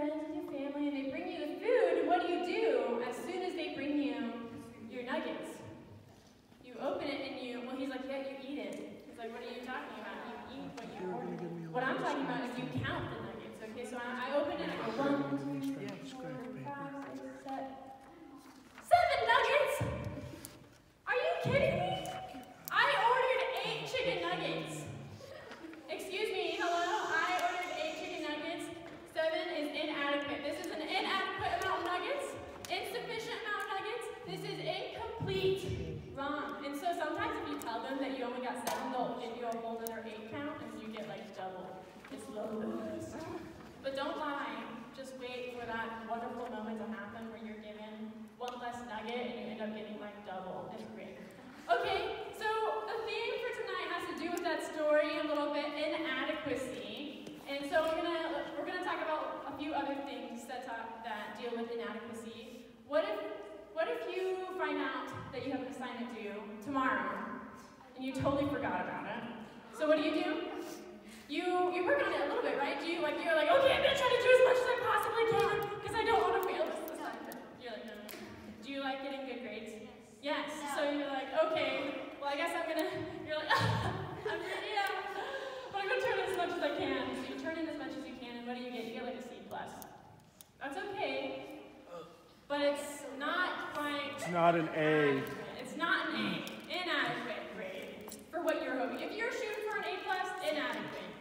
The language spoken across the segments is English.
friends, with your family, and they bring you the food, what do as soon as they bring you your nuggets? You open it and he's like, yeah, you eat it. He's like, what are you talking about? You eat what you ordered. What I'm talking about is you count the nuggets, okay? So I open it, I go 1, 2, 3, 4, 5, 6, 7. 7 nuggets? Are you kidding me? I ordered 8 chicken nuggets. Excuse me, hello? I ordered 8 chicken nuggets. 7 is inadequate. This is an inadequate amount of nuggets. Insufficient amount of nuggets. This is incomplete. Wrong. And so sometimes if you tell them that you only got 7, they'll give you a whole other 8 count and you get like double. It's low bonus. But don't lie. Just wait for that wonderful moment to happen where you're given 1 less nugget and you end up getting like double. It's great. Okay, so the theme for tonight has to do with that story a little bit, inadequacy. And so we're gonna talk about a few other things that deal with inadequacy. What if you find out that you have an assignment due tomorrow and you totally forgot about it? So what do? You work on it a little bit, right? You're like, okay, I'm gonna try to do as much as I possibly can because I don't want to fail this assignment. You're like, no. Do you like getting good grades? Yes. So you're like, okay, well I guess you're like, I'm ready out, but I'm gonna turn in as much as I can. So you turn in as much as you can, and what do? You get like a C+. That's okay, but it's not quite. It's not an A. It's not an A. Inadequate grade for what you're hoping. If you're shooting for an A+, inadequate,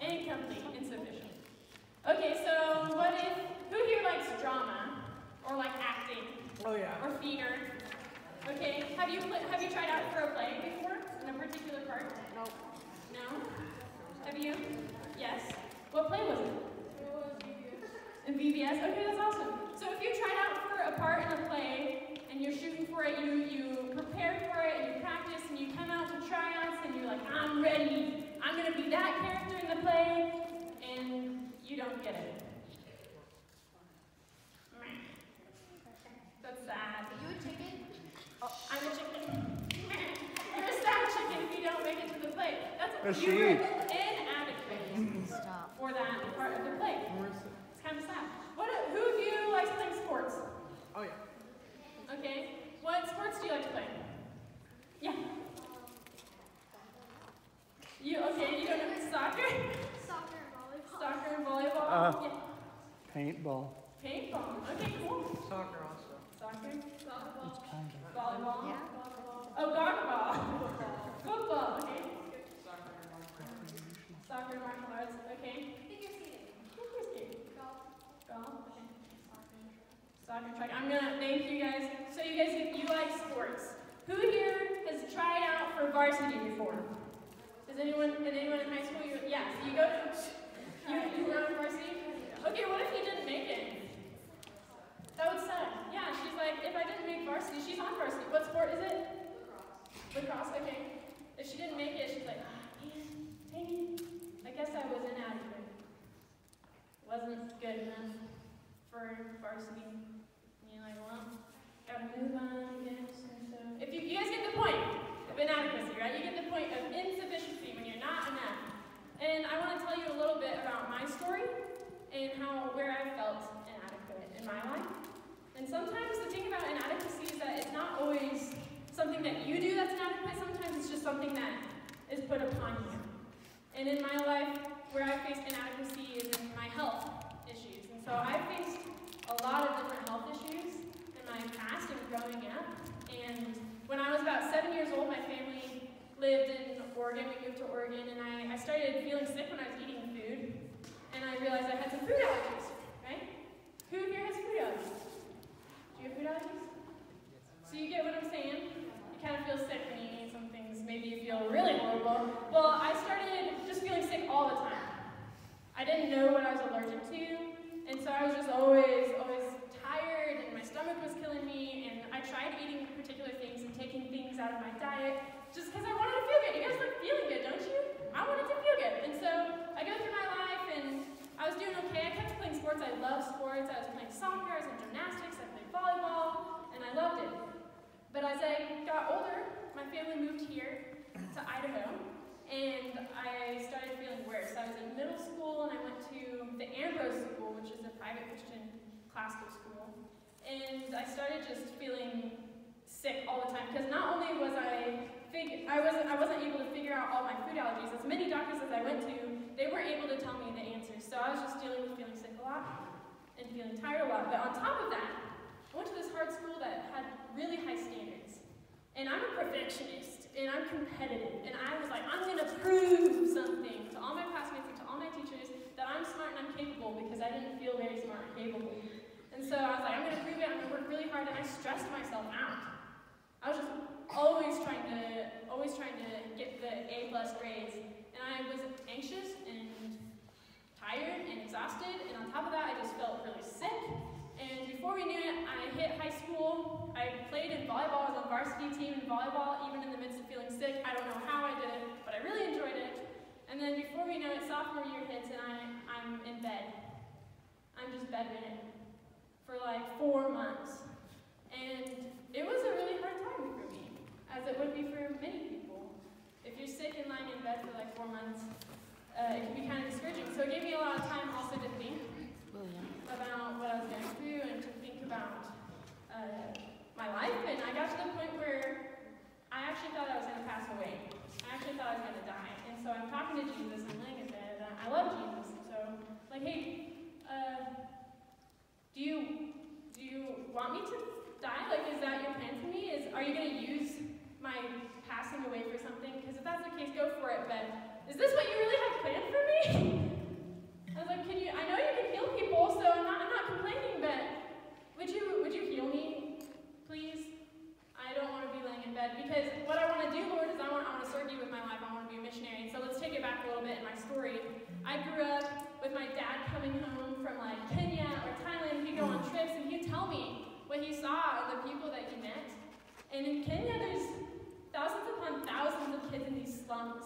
incomplete, insufficient. Okay, so who here likes drama or like acting? Oh yeah. Or theater? Okay, have you tried out for a play before in a particular part? No. No? Have you? Yes. What play was it? It was VBS. In VBS? Okay, that's awesome. So if you tried out for a part in a play and you're shooting for it, you prepared for it and you practice and you come out to tryouts and you're like, I'm ready. I'm going to be that character in the play, and you don't get it. That's sad. Are you a chicken? Oh, I'm a chicken. You're a sad chicken if you don't make it to the play. That's you were sheep. inadequate for that part of the play. It's kind of sad. Who of you likes playing sports? Oh yeah. Okay. What sports do you like to play? Yeah. You don't know soccer? Soccer and volleyball. Soccer and volleyball? Yeah. Paintball. Paintball. Okay, cool. Soccer also. Soccer? Volleyball. It's kind of. Volleyball? Yeah. Oh, dodgeball. Football. Okay. Soccer and martial arts. Okay. Figure skating. Figure skating. Golf. Golf. Okay. Soccer, track. I'm gonna thank you guys. So you like sports. Who here has tried out for varsity before? Did anyone in high school? Yeah. So you were on varsity? Okay. What if you didn't make it? That would suck. Yeah. She's like, if I didn't make varsity, she's on varsity. What sport is it? Lacrosse. Okay. If she didn't make it, she's like, man, dang it. I guess I was inadequate. Wasn't good enough for varsity. And you're like, well, gotta move on, I guess. And so, if you guys get the point of inadequacy, right? You get the point of insufficiency when you're not enough. And I want to tell you a little bit about my story and where I felt inadequate in my life. And sometimes the thing about inadequacy is that it's not always something that you do that's inadequate. Sometimes it's just something that is put upon you. And in my life, where I faced inadequacy is in my health issues. And so I faced a lot of different health issues in my past and growing up. And when I was about 7 years old, my family lived in Oregon. We moved to Oregon, and I started feeling sick when I was eating food. And I realized I had some food allergies, right? Who here has food allergies? Do you have food allergies? So you get what I'm saying? You kind of feel sick when you eat some things. Maybe you feel really horrible. Well, I started just feeling sick all the time. I didn't know what I was allergic to, and so I was just always tired, and my stomach was killing me, and I tried eating particular things and taking things out of my diet just because I wanted to feel good. You guys like feeling good, don't you? I wanted to feel good, and so I go through my life, and I was doing okay. I kept playing sports. I love sports. I was playing soccer, I was in gymnastics, I played volleyball, and I loved it. But as I got older, my family moved here to Idaho, and I started feeling worse. I was in middle school, and I went to the Ambrose School, which is a private classical school. And I started just feeling sick all the time, because not only was I wasn't able to figure out all my food allergies. As many doctors as I went to, they weren't able to tell me the answers. So I was just dealing with feeling sick a lot and feeling tired a lot. But on top of that, I went to this hard school that had really high standards. And I'm a perfectionist, and I'm competitive. And I was like, I'm going to prove something to all my classmates and to all my teachers that I'm smart and I'm capable, because I didn't feel very smart and capable. And so I was like, I'm going to prove it. I'm going to work really hard. And I stressed myself out. I was just always trying to get the A+ grades, and I was anxious and tired and exhausted, and on top of that, I just felt really sick. And before we knew it, I hit high school. I played in volleyball. I was on varsity team in volleyball, even in the midst of feeling sick. I don't know how I did it, but I really enjoyed it. And then before we know it, sophomore year hits, and I'm in bed. I'm just bedridden for like 4 months. And it was a really hard time for me, as it would be for many people. If you're sick and lying in bed for like 4 months, it can be kind of discouraging. So it gave me a lot of time also to think about what I was going through and to think about my life. And I got to the point where I actually thought I was going to pass away. I actually thought I was going to die. And so I'm talking to Jesus and laying in bed. And I love Jesus. And so, like, hey, do you want me to die? Like, is that your plan for me? Are you going to use my passing away for something? Because if that's the case, go for it. But is this what you really have planned for me? I was like, I know you can heal people, so I'm not complaining, but would you heal me, please? I don't want to be laying in bed, because what I want to do, Lord, is I want to serve you with my life. I want to be a missionary. And so let's take it back a little bit in my story. I grew up with my dad coming home from like Kenya or Thailand. He'd go on trips, and he'd tell me what he saw and the people that he met. And in Kenya, there's thousands upon thousands of kids in these slums.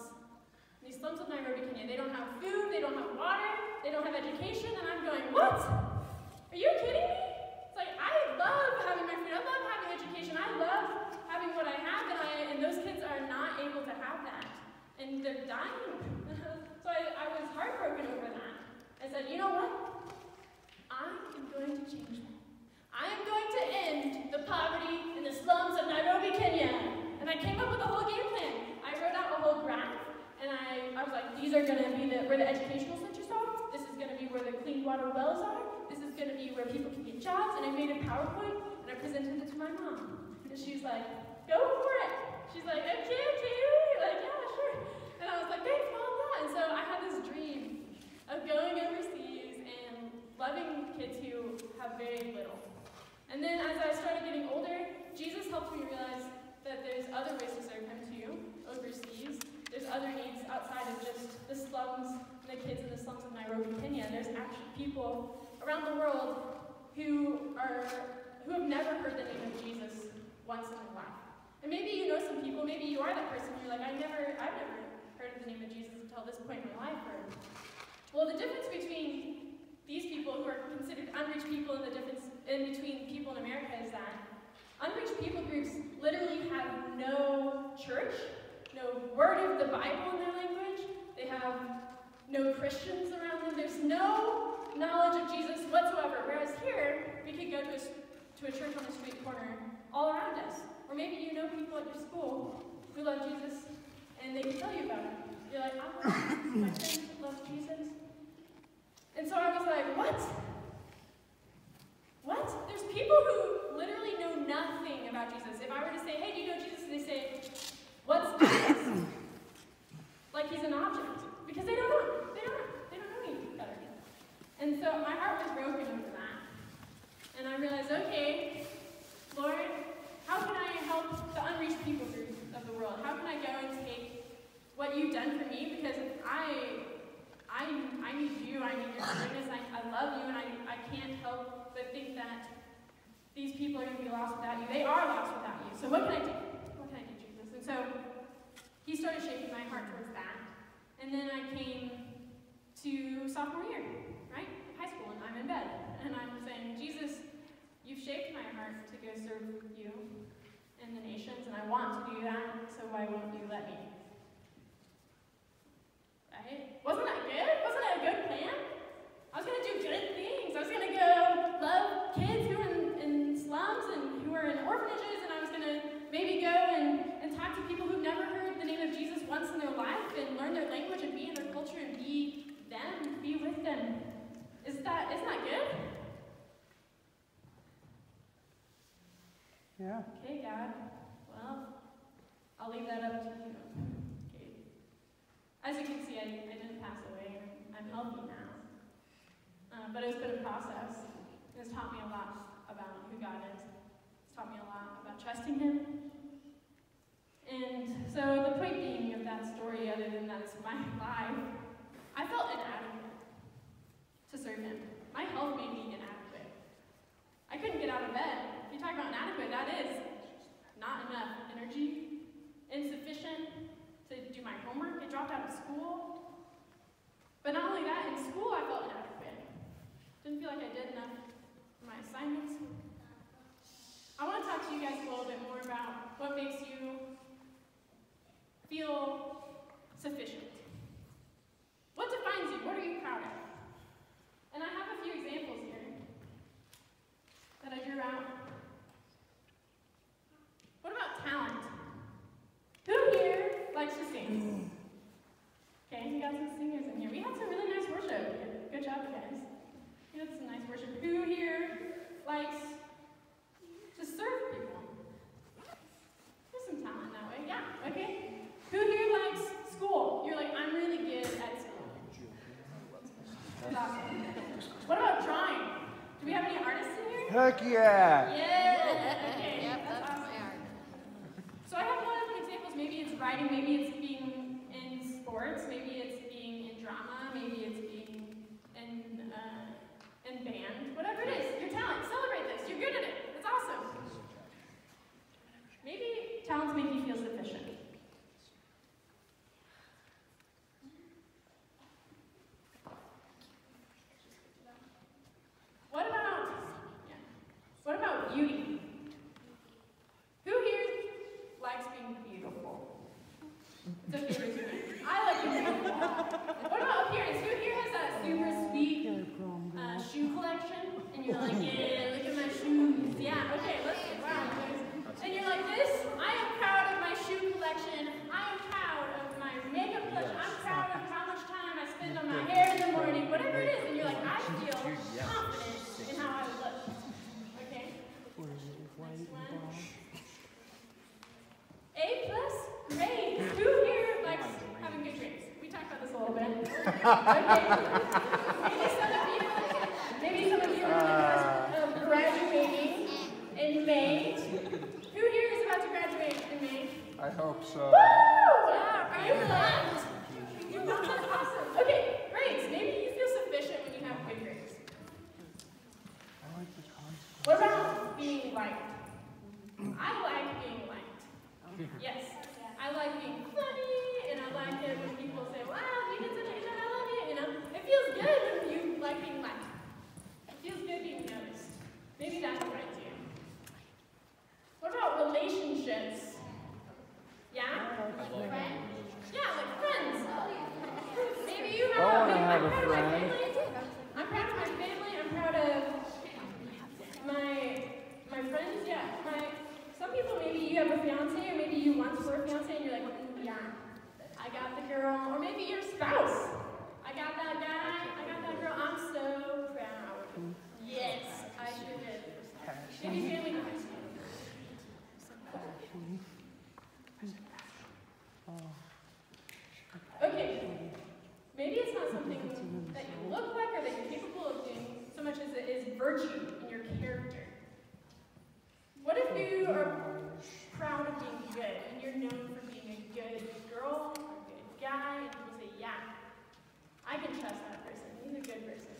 These slums of Nairobi, Kenya. They don't have food, they don't have water, they don't have education, and I'm going, what? Are you kidding me? It's like, I love having my food, I love having education, I love having what I have, and those kids are not able to have that. And they're dying. So I was heartbroken over that. I said, you know what? I am going to change that. I am going to end the poverty in the slums of Nairobi, Kenya. And I came up with a whole game plan. I wrote out a whole graph, and I was like, these are going to be where the educational centers are. This is going to be where the clean water wells are. This is going to be where people can get jobs. And I made a PowerPoint, and I presented it to my mom. And she's like, go for it. She's like, okay. Like, yeah, sure. And I was like, thanks, Mom, yeah. And so I had this dream of going overseas and loving kids who have very little. And then as I started getting older, Jesus helped me realize that there's other ways to serve him too, overseas. There's other needs outside of just the slums, the kids in the slums of Nairobi, Kenya. There's actually people around the world who have never heard the name of Jesus once in their life. And maybe you know some people, maybe you are that person, you're like, I've never heard of the name of Jesus until this point in my life. Well, the difference between these people who are considered unreached people and the difference in between people in America is that unreached people groups literally have no church, no word of the Bible in their language. They have no Christians around them. There's no knowledge of Jesus whatsoever. Whereas here, we could go to a church on the street corner all around us. Or maybe you know people at your school who love Jesus, and they can tell you about it. You're like, I love Jesus. My friends love Jesus. And so I was like, what? What? There's people who literally know nothing about Jesus. If I were to say, hey, do you know Jesus? They say, what's Jesus? Like he's an object. Because they don't know. They don't know any better. And so my heart was broken over that. And I realized, okay, Lord, how can I help the unreached people group of the world? How can I go and take what you've done for me? Because I need you, I need your forgiveness, I love you, and I can't help but think that these people are going to be lost without you. They are lost without you. So what can I do? What can I do, Jesus? And so he started shaping my heart towards that. And then I came to sophomore year, right? High school, and I'm in bed. And I'm saying, Jesus, you've shaped my heart to go serve you in the nations, and I want to do that, so why won't you let me? Right? Wasn't that good? Wasn't that a good plan? I was going to do good things. I was going to go love talk to people who've never heard the name of Jesus once in their life and learn their language and be in their culture and be them, be with them. Isn't that good? Yeah. Okay, God. Well, I'll leave that up to you. Okay. As you can see, I didn't pass away. I'm healthy now. But it's been a process. It's taught me a lot about who God is. It's taught me a lot about trusting Him. And so the point being of that story, other than that it's my life, I felt inadequate to serve Him. My health made me inadequate. I couldn't get out of bed. If you talk about inadequate, that is not enough energy, insufficient to do my homework. I dropped out of school. But not only that, in school I felt inadequate. Didn't feel like I did enough for my assignments. I want to talk to you guys a little bit more about what makes you feel sufficient. What defines you? What are you proud of? And I have a few examples here that I drew out. What about talent? Who here likes to sing? Okay, we got some singers in here. We had some really nice worship. Good job, guys. We had some nice worship. Who here likes to serve people? There's some talent that way. Yeah, okay. Who here likes school? You're like, I'm really good at school. That's awesome. What about drawing? Do we have any artists in here? Heck yeah! Yeah. Okay. Yep, That's that's awesome. my art. So I have a lot of examples. Maybe it's writing, maybe it's being in sports, maybe it's being in drama, maybe it's being in band. Whatever it is, your talent. Celebrate this. You're good at it. It's awesome. Maybe talents make you feel sufficient. What about beauty? Who here likes being beautiful? It's a favorite to me. I like being beautiful. What about appearance? Who here has that super sweet shoe collection? And you're like, yeah, look at my shoes. Yeah, okay, let's get wow, guys. And you're like, I am proud of my shoe collection. I am proud of my makeup collection. I'm proud of how much time I spend on my hair in the morning. Whatever it is. And you're like, I feel confident in how I look. Okay? Next one. A+ grades. Who here likes having good grades? We talked about this a little bit. Okay. Maybe some of you are in the cusp of graduating in May. Who here is about to graduate in May? I hope so. Woo! Wow, are you glad? That's awesome. Okay, grades. Maybe you feel sufficient when you have good grades. What about being liked? I like being liked. Yes. I like being funny, and I like it when people say, wow, you did such a good job, I love you. You know, it feels good when you like being liked. It feels good being noticed. Maybe that's what I do. What about relationships? Yeah? Like friends? Yeah, like friends. Maybe you have I wanna I'm have a proud of my friend. family. I'm proud of my family. I'm proud of my friends. Yeah. Some people, maybe you have a fiance, or maybe you once were a fiance, and you're like, yeah, I got the girl. Or maybe your spouse. I got that guy. I got that girl. I'm so proud. Yes, I sure did. Maybe family members. Okay, maybe it's not something that you look like or that you're capable of doing so much as it is virtue in your character. What if you are proud of being good and you're known for being a good girl or a good guy, and people say, yeah, I can trust that person, he's a good person.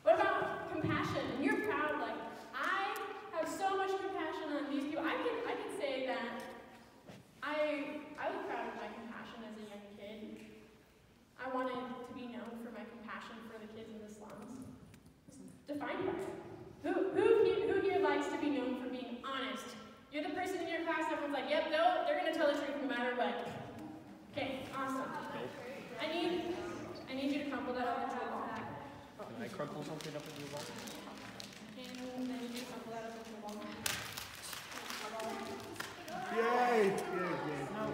What about compassion? And you're proud, like, I have so much compassion on these people. I can say that I was proud of my compassion as a young kid. I wanted to be known for my compassion for the kids in the slums. It's defined by it. Who here likes to be known for being honest? You're the person in your class, everyone's like, yep, no, they're going to tell the truth no matter what. Okay, awesome. I need you to crumple that up into a ball. Can I crumple something up into a ball? And I need you to crumple that up into a ball. Yay! Yay, yay.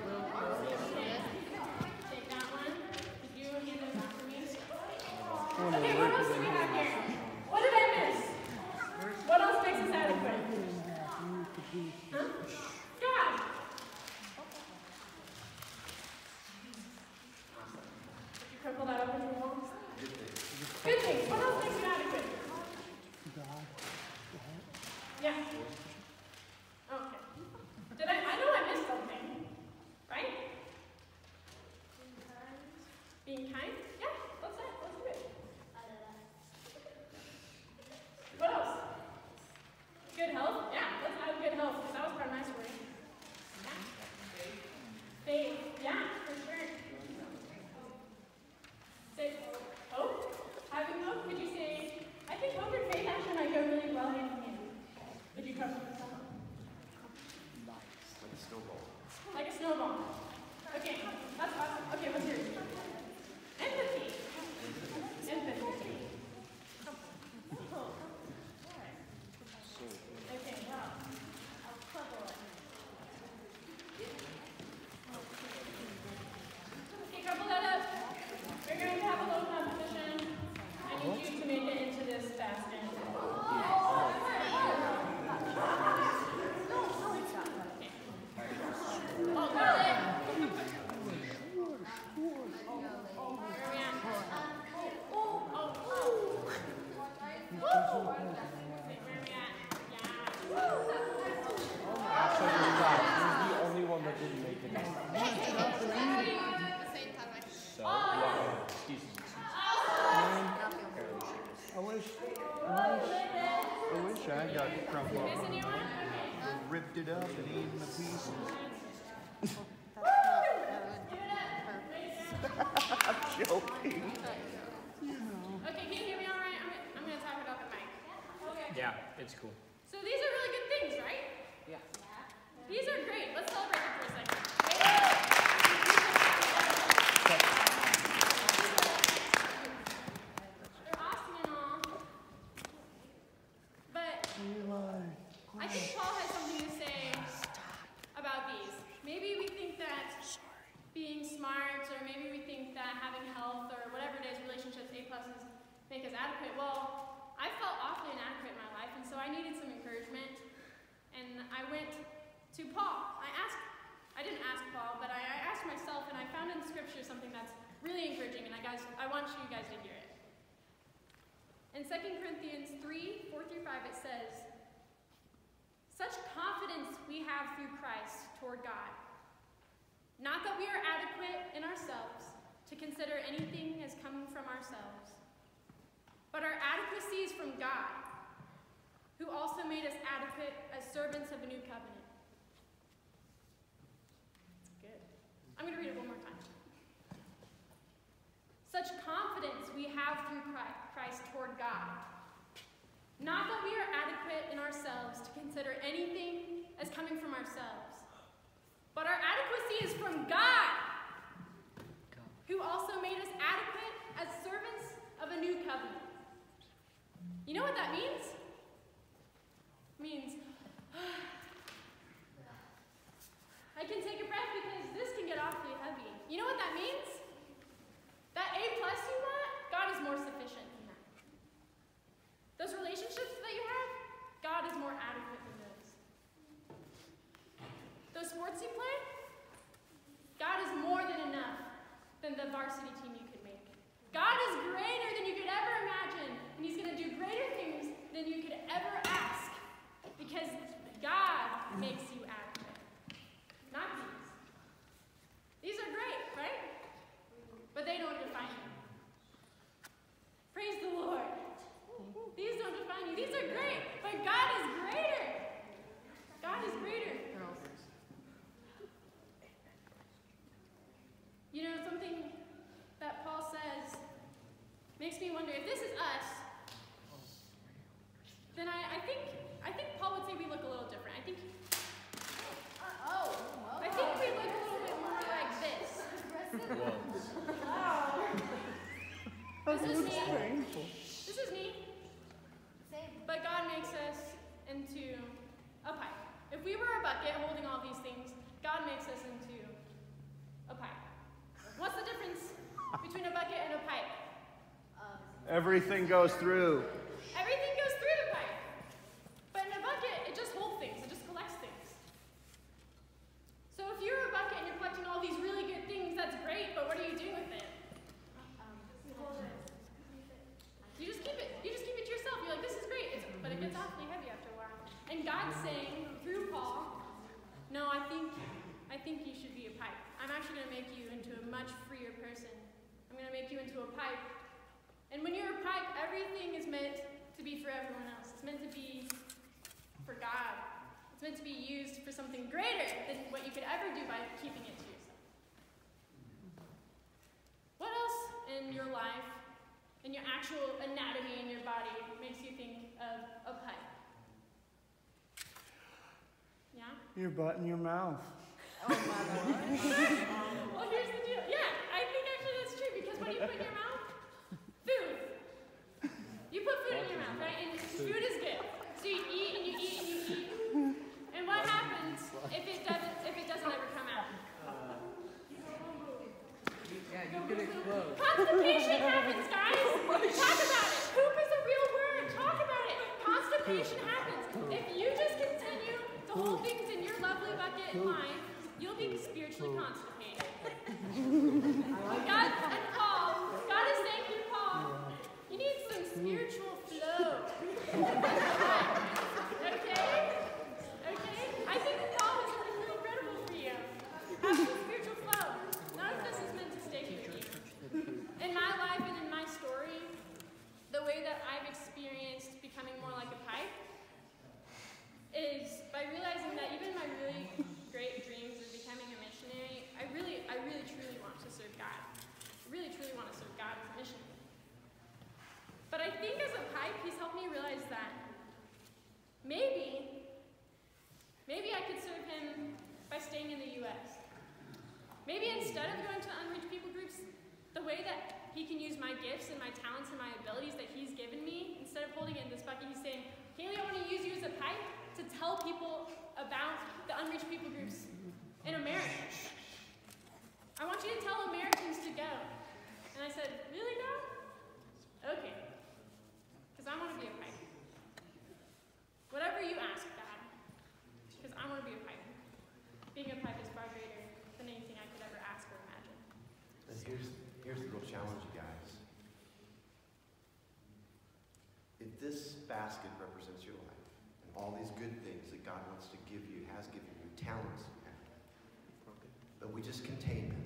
I wish I got crumpled Miss up. anyone? Okay. Ripped it up and eaten the pieces. Give it up. I'm joking. Okay, can you hear me all right? I'm gonna talk about the mic. Okay. Yeah, it's cool. So these are really good things, right? Yeah. These are great. Let's celebrate them for a second. They're awesome and all. But I think Paul has something to say about these. Maybe we think that being smart, or maybe we think that having health, or whatever it is, relationships, A+s, make us adequate. Well, I felt awfully inadequate in my life, and so I needed some encouragement. And I went to Paul. I didn't ask Paul, but I asked myself, and I found in Scripture something that's really encouraging, and I want you guys to hear it. In 2 Corinthians 3, 4-5, it says, "Such confidence we have through Christ toward God. Not that we are adequate in ourselves to consider anything as coming from ourselves, but our adequacy is from God, who also made us adequate as servants of a new covenant." That's good. I'm going to read it one more time. "Such confidence we have through Christ toward God. Not that we are adequate in ourselves to consider anything as coming from ourselves, but our adequacy is from God, who also made us adequate as servants of a new covenant." You know what that means? It means, I can take a breath because this can get awfully heavy. You know what that means? That A+ you want, God is more sufficient than that. Those relationships that you have, God is more adequate than those. Those sports you play, God is more than enough than the varsity team you could make. God is greater than you could ever imagine, and He's going to do greater things than you could ever ask, because God makes you adequate, not these. These are great, right? But they don't define you. Praise the Lord. These don't define you. These are great, but God is greater. God is greater. You know, something that Paul says makes me wonder, if this is us, then I think Paul would say we look a little different. I think we look a little bit more like this. This is me. This is me. But God makes us into a pipe. If we were a bucket holding all these things, God makes us into a pipe. What's the difference between a bucket and a pipe? Everything goes through. Everything goes through the pipe. But in a bucket, it just holds things. It just collects things. So if you're a bucket and you're collecting all these really good things, that's great, but what are you doing with it? You just keep it. You just keep it to yourself. You're like, this is great. But it gets awfully heavy after a while. And God's saying, through Paul, no, I think you should be a pipe. I'm actually going to make you into a much freer person. I'm going to make you into a pipe. And when you're a pipe, everything is meant to be for everyone else. It's meant to be for God. It's meant to be used for something greater than what you could ever do by keeping it to yourself. What else in your life, in your actual anatomy in your body, makes you think of a pipe? Yeah? Your butt and your mouth. Well, here's the deal. Yeah, I think actually that's true, because what do you put in your mouth? Food. You put food in your mouth, right? And food is good. So you eat and you eat and you eat. And what happens if it doesn't ever come out? Yeah, you could explode. Constipation happens, guys. Talk about it. Poop is a real word. Talk about it. Constipation happens. If you just continue to hold things in your lovely bucket in life, you'll be spiritually constipated. God is saying through Paul, you need some spiritual flow. Okay? I think that Paul has something really incredible for you. Have some spiritual flow. None of this is meant to stay here with you. In my life and in my story, the way that I've experienced instead of going to unreached people groups, the way that he can use my gifts and my talents and my abilities that he's given me, instead of holding it in this bucket, he's saying, Kaylee, I want to use you as a pipe to tell people about the unreached people groups in America. I want you to tell Americans to go. And I said, really, God? Okay. Because I want to be a pipe. Whatever you ask, God. Because I want to be a pipe. Being a pipe is far greater than anything I could ever ask or imagine. And here's the real challenge, you guys. If this basket represents your life, and all these good things that God wants to give you, has given you, talents, but we just contain them,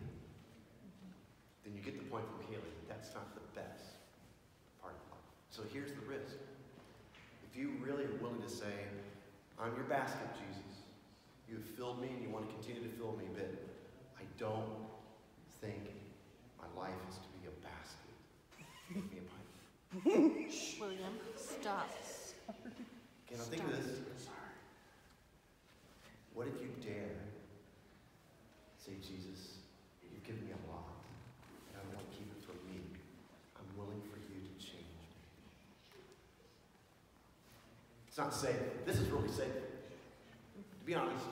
then you get the point from Kaylee that that's not the best part of life. So here's the risk. If you really are willing to say, I'm your basket, Jesus. You have filled me and you want to continue to fill me, but I don't think my life is to be a basket. Make me a pipe. William, stop. Okay, now think of this. What if you dare say, Jesus, you've given me a lot, and I don't want to keep it for me. I'm willing for you to change me. It's not safe. This is really safe. To be honest,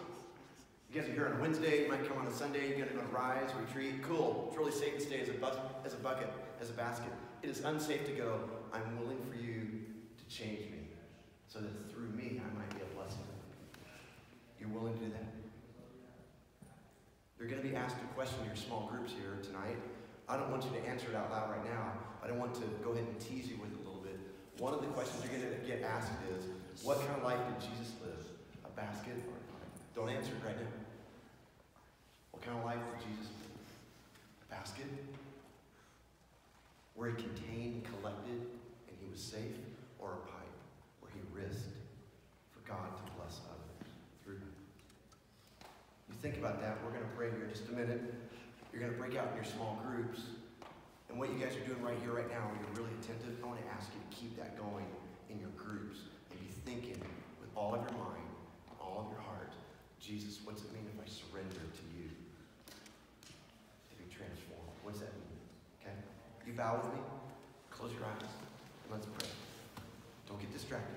you guys are here on a Wednesday, you might come on a Sunday, you're going to go to Rise, retreat. Cool. It's really safe to stay as a bucket, as a basket. It is unsafe to go, I'm willing for you to change me, so that through me I might be a blessing. You're willing to do that? You're going to be asked a question in your small groups here tonight. I don't want you to answer it out loud right now. I don't want to go ahead and tease you with it a little bit. One of the questions you're going to get asked is, what kind of life did Jesus live? A basket or a pipe? Don't answer it right now. What kind of life did Jesus live? A basket? Where he contained and collected and he was safe? Or a pipe where he risked for God to bless others through him? You think about that. We're going to pray here in just a minute. You're going to break out in your small groups. And what you guys are doing right here, right now, when you're really attentive, I want to ask you to keep that going in your groups and be thinking with all of your mind, all of your heart, Jesus, what's it mean if I surrender to you? To be transformed. What's that mean? Okay? You bow with me. Close your eyes. And let's pray. Don't get distracted.